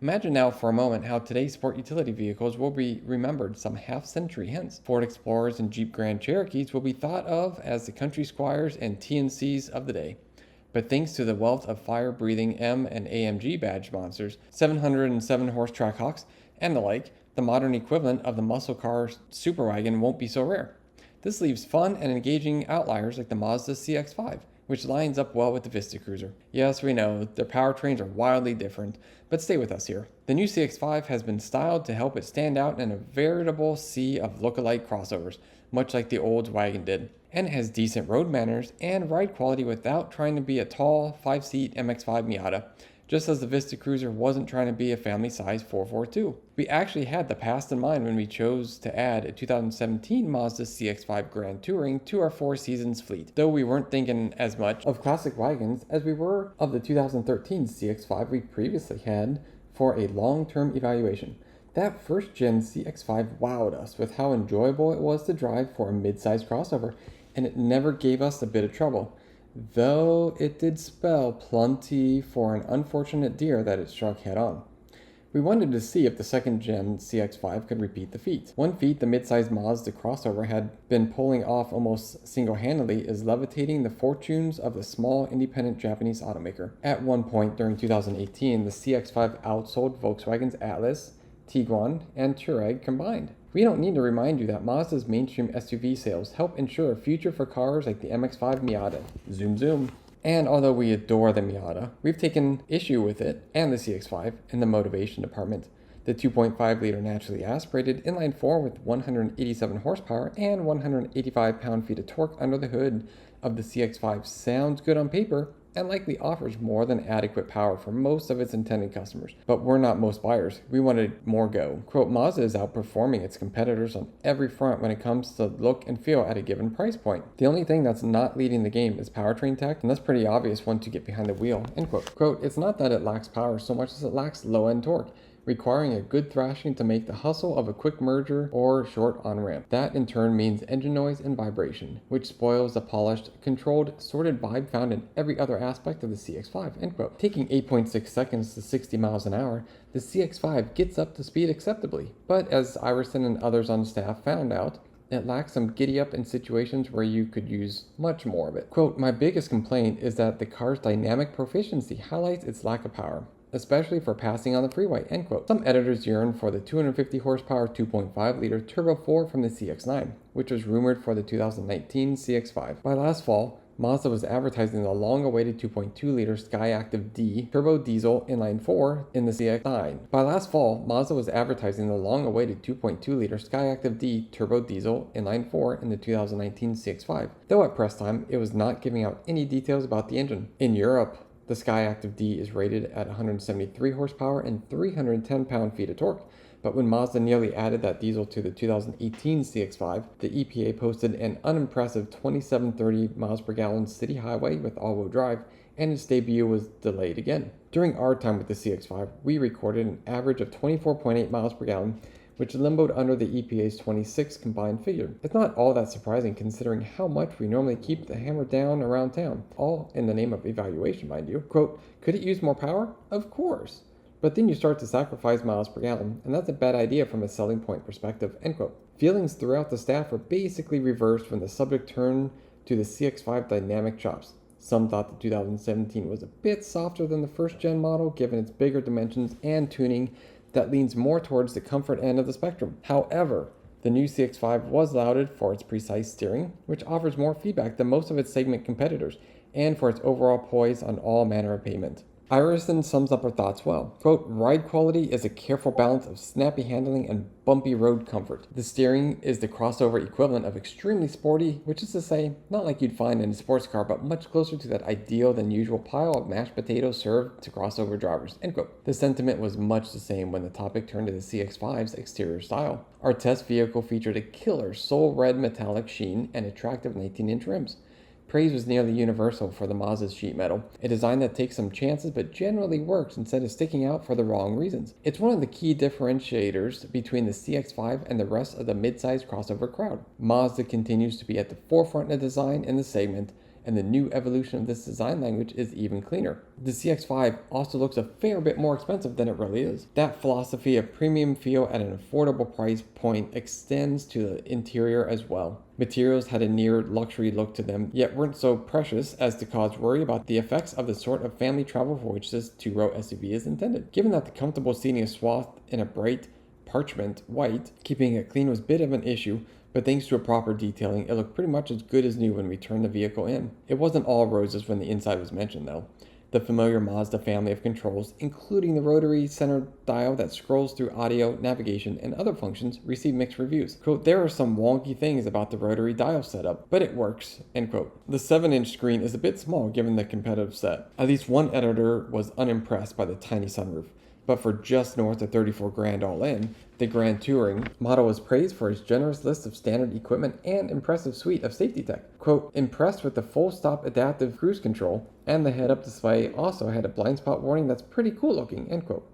Speaker 1: Imagine now for a moment how today's sport utility vehicles will be remembered some half-century hence. Ford Explorers and Jeep Grand Cherokees will be thought of as the country squires and TNCs of the day. But thanks to the wealth of fire-breathing M and AMG badge monsters, 707-horse Trackhawks, and the like, the modern equivalent of the muscle car superwagon won't be so rare. This leaves fun and engaging outliers like the Mazda CX-5, which lines up well with the Vista Cruiser. Yes, we know, their powertrains are wildly different, but stay with us here. The new CX-5 has been styled to help it stand out in a veritable sea of look-alike crossovers, much like the old wagon did, and it has decent road manners and ride quality without trying to be a tall, 5-seat MX-5 Miata, just as the Vista Cruiser wasn't trying to be a family-size 442. We actually had the past in mind when we chose to add a 2017 Mazda CX-5 Grand Touring to our Four Seasons fleet, though we weren't thinking as much of classic wagons as we were of the 2013 CX-5 we previously had for a long-term evaluation. That first-gen CX-5 wowed us with how enjoyable it was to drive for a mid-size crossover, and it never gave us a bit of trouble, though it did spell plenty for an unfortunate deer that it struck head-on. We wanted to see if the second-gen CX-5 could repeat the feat. One feat the mid-sized Mazda crossover had been pulling off almost single-handedly is levitating the fortunes of the small independent Japanese automaker. At one point during 2018, the CX-5 outsold Volkswagen's Atlas, Tiguan, and Touareg combined. We don't need to remind you that Mazda's mainstream SUV sales help ensure a future for cars like the MX-5 Miata. Zoom zoom. And although we adore the Miata, we've taken issue with it and the CX-5 in the motivation department. The 2.5-liter naturally aspirated inline-4 with 187 horsepower and 185 pound-feet of torque under the hood of the CX-5 sounds good on paper and likely offers more than adequate power for most of its intended customers. But we're not most buyers. We wanted more go. Quote, Mazda is outperforming its competitors on every front when it comes to look and feel at a given price point. The only thing that's not leading the game is powertrain tech, and that's pretty obvious once you get behind the wheel, end quote. Quote, it's not that it lacks power so much as it lacks low-end torque, requiring a good thrashing to make the hustle of a quick merger or short on-ramp. That in turn means engine noise and vibration, which spoils the polished, controlled, sorted vibe found in every other aspect of the CX-5, end quote. Taking 8.6 seconds to 60 miles an hour, the CX-5 gets up to speed acceptably, but as Iverson and others on staff found out, it lacks some giddy up in situations where you could use much more of it. Quote, my biggest complaint is that the car's dynamic proficiency highlights its lack of power, especially for passing on the freeway, end quote. Some editors yearn for the 250 horsepower 2.5-liter Turbo 4 from the CX-9, which was rumored for the 2019 CX-5. By last fall, Mazda was advertising the long-awaited 2.2-liter Skyactiv D turbo diesel inline-4 in the CX-9. By last fall, Mazda was advertising the long-awaited 2.2-liter Skyactiv D turbo diesel inline-4 in the 2019 CX-5, though at press time, it was not giving out any details about the engine. In Europe, the Skyactiv D is rated at 173 horsepower and 310 pound-feet of torque, but when Mazda nearly added that diesel to the 2018 CX-5, the EPA posted an unimpressive 2730 miles per gallon city highway with all-wheel drive, and its debut was delayed again. During our time with the CX-5, we recorded an average of 24.8 miles per gallon, which limboed under the EPA's 26 combined figure. It's not all that surprising considering how much we normally keep the hammer down around town, all in the name of evaluation, mind you. Quote, could it use more power? Of course. But then you start to sacrifice miles per gallon, and that's a bad idea from a selling point perspective, end quote. Feelings throughout the staff were basically reversed when the subject turned to the CX-5 dynamic chops. Some thought the 2017 was a bit softer than the first-gen model given its bigger dimensions and tuning that leans more towards the comfort end of the spectrum. However, the new CX-5 was lauded for its precise steering, which offers more feedback than most of its segment competitors, and for its overall poise on all manner of pavement. Iverson sums up her thoughts well. Quote, ride quality is a careful balance of snappy handling and bumpy road comfort. The steering is the crossover equivalent of extremely sporty, which is to say, not like you'd find in a sports car, but much closer to that ideal than usual pile of mashed potatoes served to crossover drivers, end quote. The sentiment was much the same when the topic turned to the CX-5's exterior style. Our test vehicle featured a killer soul red metallic sheen and attractive 19-inch rims. Praise was nearly universal for the Mazda's sheet metal, a design that takes some chances but generally works instead of sticking out for the wrong reasons. It's one of the key differentiators between the CX-5 and the rest of the mid-sized crossover crowd. Mazda continues to be at the forefront of design in the segment, and the new evolution of this design language is even cleaner. The CX-5 also looks a fair bit more expensive than it really is. That philosophy of premium feel at an affordable price point extends to the interior as well. Materials had a near luxury look to them, yet weren't so precious as to cause worry about the effects of the sort of family travel for which this two-row SUV is intended. Given that the comfortable seating is swathed in a bright parchment white, keeping it clean was a bit of an issue, but thanks to a proper detailing, it looked pretty much as good as new when we turned the vehicle in. It wasn't all roses when the inside was mentioned though. The familiar Mazda family of controls, including the rotary center dial that scrolls through audio, navigation, and other functions, received mixed reviews. Quote, there are some wonky things about the rotary dial setup, but it works, end quote. The 7-inch screen is a bit small given the competitive set. At least one editor was unimpressed by the tiny sunroof. But for just north of 34 grand all in, the Grand Touring model was praised for its generous list of standard equipment and impressive suite of safety tech. Quote, impressed with the full stop adaptive cruise control, and the head-up display also had a blind spot warning that's pretty cool looking, end quote.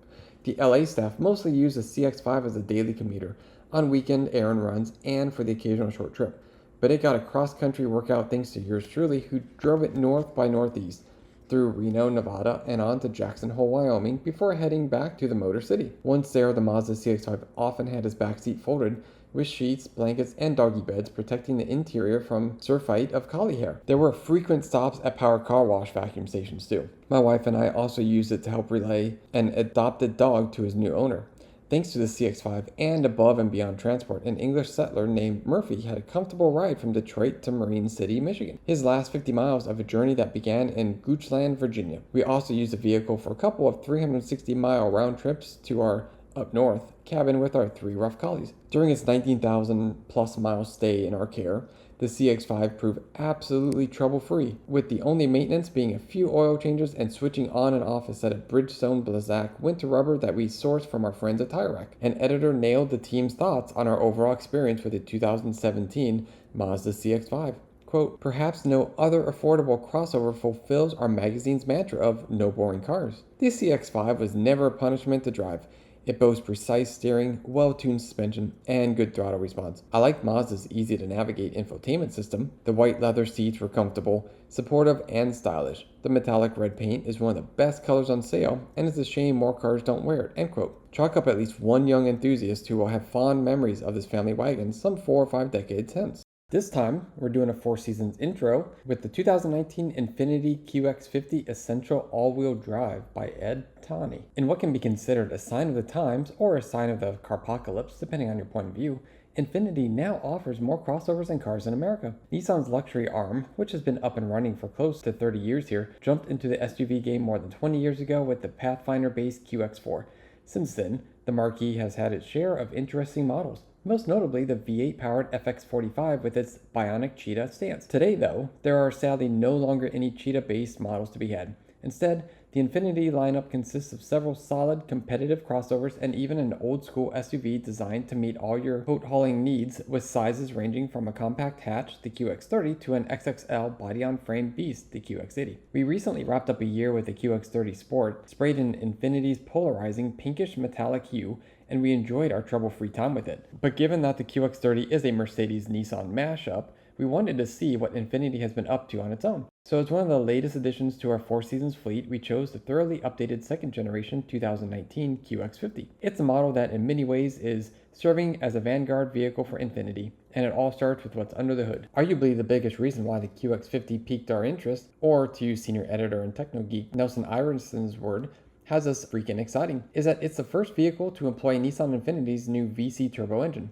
Speaker 1: The LA staff mostly used the CX-5 as a daily commuter, on weekend errand runs, and for the occasional short trip. But it got a cross-country workout thanks to yours truly, who drove it north by northeast, through Reno, Nevada, and on to Jackson Hole, Wyoming, before heading back to the Motor City. Once there, the Mazda CX-5 often had its backseat folded, with sheets, blankets, and doggy beds protecting the interior from surfeit of collie hair. There were frequent stops at Power Car Wash vacuum stations too. My wife and I also used it to help relay an adopted dog to his new owner. Thanks to the CX-5 and above and beyond transport, an English settler named Murphy had a comfortable ride from Detroit to Marine City, Michigan. His last 50 miles of a journey that began in Goochland, Virginia. We also used the vehicle for a couple of 360-mile round trips to our up north cabin with our 3 rough collies. During its 19,000 plus mile stay in our care, the CX-5 proved absolutely trouble-free, with the only maintenance being a few oil changes and switching on and off a set of Bridgestone Blizzak winter rubber that we sourced from our friends at Tire Rack. An editor nailed the team's thoughts on our overall experience with the 2017 Mazda CX-5. Quote, perhaps no other affordable crossover fulfills our magazine's mantra of no boring cars. The CX-5 was never a punishment to drive. It boasts precise steering, well-tuned suspension, and good throttle response. I like Mazda's easy-to-navigate infotainment system. The white leather seats were comfortable, supportive, and stylish. The metallic red paint is one of the best colors on sale, and it's a shame more cars don't wear it, end quote. Chalk up at least one young enthusiast who will have fond memories of this family wagon some 4 or 5 decades hence. This time, we're doing a Four Seasons intro with the 2019 Infiniti QX50 Essential All-Wheel Drive by Ed Tani. In what can be considered a sign of the times or a sign of the carpocalypse, depending on your point of view, Infiniti now offers more crossovers and cars in America. Nissan's luxury arm, which has been up and running for close to 30 years here, jumped into the SUV game more than 20 years ago with the Pathfinder-based QX4. Since then, the marquee has had its share of interesting models, most notably the V8-powered FX45 with its bionic Cheetah stance. Today, though, there are sadly no longer any Cheetah-based models to be had. Instead, the Infiniti lineup consists of several solid, competitive crossovers and even an old-school SUV designed to meet all your boat-hauling needs, with sizes ranging from a compact hatch, the QX30, to an XXL body-on-frame beast, the QX80. We recently wrapped up a year with the QX30 Sport, sprayed in Infiniti's polarizing pinkish metallic hue, and we enjoyed our trouble-free time with it. But given that the QX30 is a Mercedes-Nissan mashup, we wanted to see what Infiniti has been up to on its own. So as one of the latest additions to our Four Seasons fleet, we chose the thoroughly updated second generation 2019 QX50. It's a model that in many ways is serving as a vanguard vehicle for Infiniti, and it all starts with what's under the hood. Arguably the biggest reason why the QX50 piqued our interest, or to use senior editor and techno geek Nelson Ironson's word, has us freaking exciting, is that it's the first vehicle to employ Nissan Infiniti's new VC turbo engine.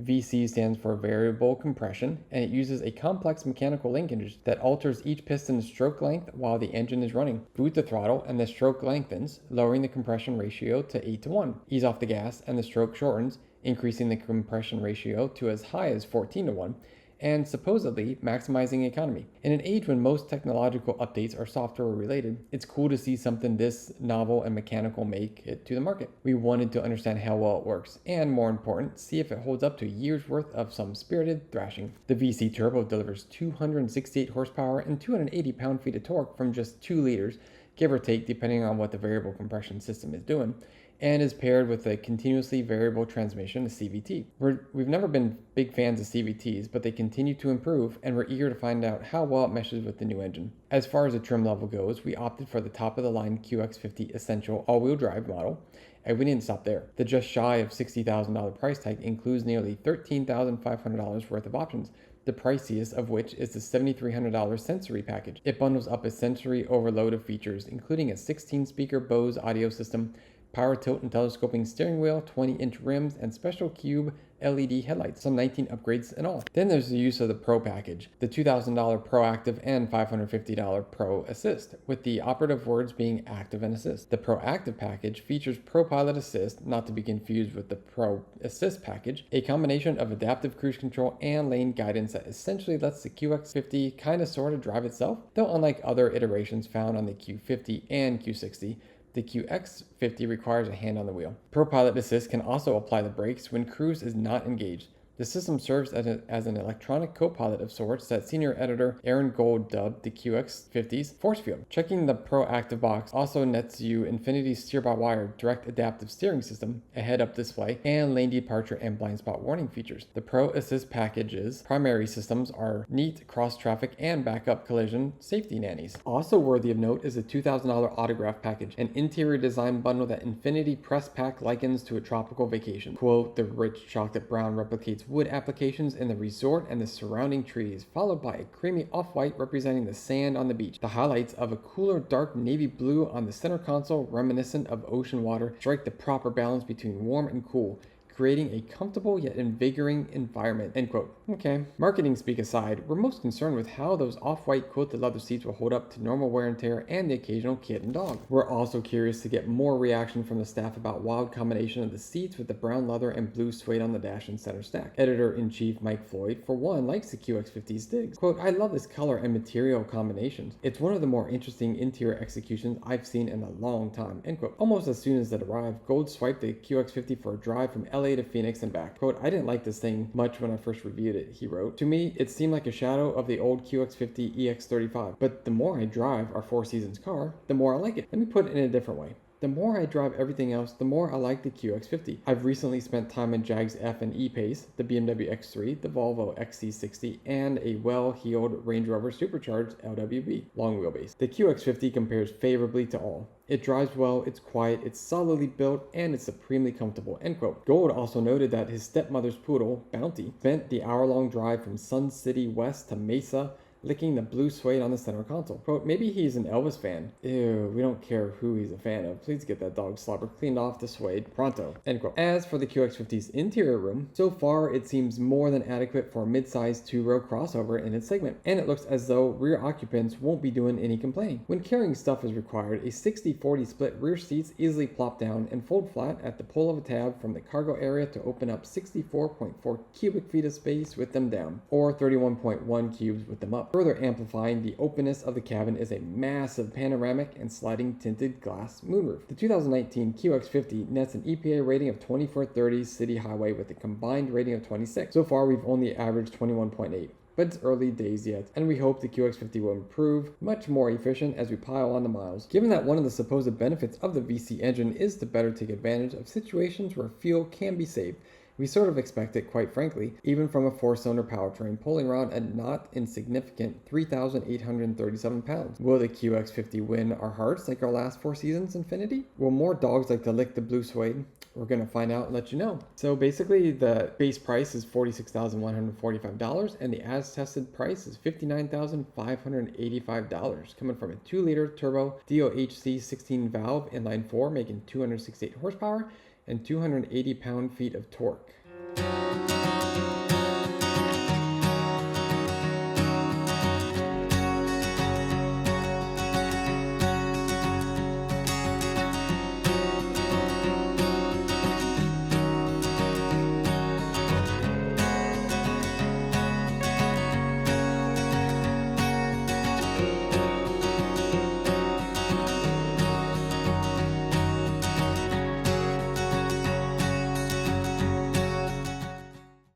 Speaker 1: VC stands for variable compression, and it uses a complex mechanical linkage that alters each piston's stroke length while the engine is running. Boot the throttle and the stroke lengthens, lowering the compression ratio to 8:1. Ease off the gas and the stroke shortens, increasing the compression ratio to as high as 14:1, and supposedly maximizing economy. In an age when most technological updates are software related, it's cool to see something this novel and mechanical make it to the market. We wanted to understand how well it works, and more important, see if it holds up to a year's worth of some spirited thrashing. The VC Turbo delivers 268 horsepower and 280 pound-feet of torque from just 2 liters, give or take depending on what the variable compression system is doing, and is paired with a continuously variable transmission, a CVT. We've never been big fans of CVTs, but they continue to improve, and we're eager to find out how well it meshes with the new engine. As far as the trim level goes, we opted for the top-of-the-line QX50 Essential all-wheel drive model, and we didn't stop there. The just shy of $60,000 price tag includes nearly $13,500 worth of options, the priciest of which is the $7,300 sensory package. It bundles up a sensory overload of features, including a 16-speaker Bose audio system, power tilt and telescoping steering wheel, 20-inch rims, and special cube LED headlights, some 19 upgrades in all. Then there's the use of the Pro package, the $2,000 Pro Active and $550 Pro Assist, with the operative words being Active and Assist. The Pro Active package features Pro Pilot Assist, not to be confused with the Pro Assist package, a combination of adaptive cruise control and lane guidance that essentially lets the QX50 kinda sorta drive itself, though unlike other iterations found on the Q50 and Q60, the QX50 requires a hand on the wheel. Pro Pilot Assist can also apply the brakes when cruise is not engaged. The system serves as an electronic co-pilot of sorts that senior editor Aaron Gold dubbed the QX50's force field. Checking the Proactive box also nets you Infinity's steer-by-wire direct adaptive steering system, a head-up display, and lane departure and blind spot warning features. The Pro Assist package's primary systems are neat cross-traffic and backup collision safety nannies. Also worthy of note is the $2,000 Autograph package, an interior design bundle that Infinity Press Pack likens to a tropical vacation. Quote, the rich chocolate brown replicates wood applications in the resort and the surrounding trees, followed by a creamy off-white representing the sand on the beach. The highlights of a cooler dark navy blue on the center console, reminiscent of ocean water, strike the proper balance between warm and cool, creating a comfortable yet invigorating environment, end quote. Okay, marketing speak aside, we're most concerned with how those off-white quilted leather seats will hold up to normal wear and tear and the occasional kid and dog. We're also curious to get more reaction from the staff about wild combination of the seats with the brown leather and blue suede on the dash and center stack. Editor-in-chief Mike Floyd, for one, likes the QX50's digs. Quote, I love this color and material combinations. It's one of the more interesting interior executions I've seen in a long time, end quote. Almost as soon as it arrived, Gold swiped the QX50 for a drive from LA to Phoenix and back. Quote, I didn't like this thing much when I first reviewed it, he wrote. To me, it seemed like a shadow of the old QX50 EX35, but the more I drive our Four Seasons car, the more I like it. Let me put it in a different way. The more I drive everything else, the more I like the QX50. I've recently spent time in Jag's F and E-Pace, the BMW X3, the Volvo XC60, and a well-heeled Range Rover Supercharged LWB, long wheelbase. The QX50 compares favorably to all. It drives well, it's quiet, it's solidly built, and it's supremely comfortable, end quote. Gold also noted that his stepmother's poodle, Bounty, spent the hour-long drive from Sun City West to Mesa, licking the blue suede on the center console. Quote, maybe he's an Elvis fan. Ew, we don't care who he's a fan of. Please get that dog slobber cleaned off the suede pronto. End quote. As for the QX50's interior room, so far it seems more than adequate for a mid-sized two-row crossover in its segment, and it looks as though rear occupants won't be doing any complaining. When carrying stuff is required, a 60-40 split rear seats easily plop down and fold flat at the pull of a tab from the cargo area to open up 64.4 cubic feet of space with them down, or 31.1 cubes with them up. Further amplifying the openness of the cabin is a massive panoramic and sliding tinted glass moonroof. The 2019 QX50 nets an EPA rating of 2430 city highway with a combined rating of 26. So far, we've only averaged 21.8. But it's early days yet, and we hope the QX50 will improve, much more efficient as we pile on the miles. Given that one of the supposed benefits of the VC engine is to better take advantage of situations where fuel can be saved, we sort of expect it, quite frankly, even from a four-cylinder powertrain pulling around a not insignificant 3,837 pounds. Will the QX50 win our hearts like our last Four Seasons Infinity? Will more dogs like to lick the blue suede? We're going to find out and let you know. So basically, the base price is $46,145, and the as-tested price is $59,585, coming from a 2-liter turbo DOHC 16-valve inline-4, making 268 horsepower, and 280 pound-feet of torque.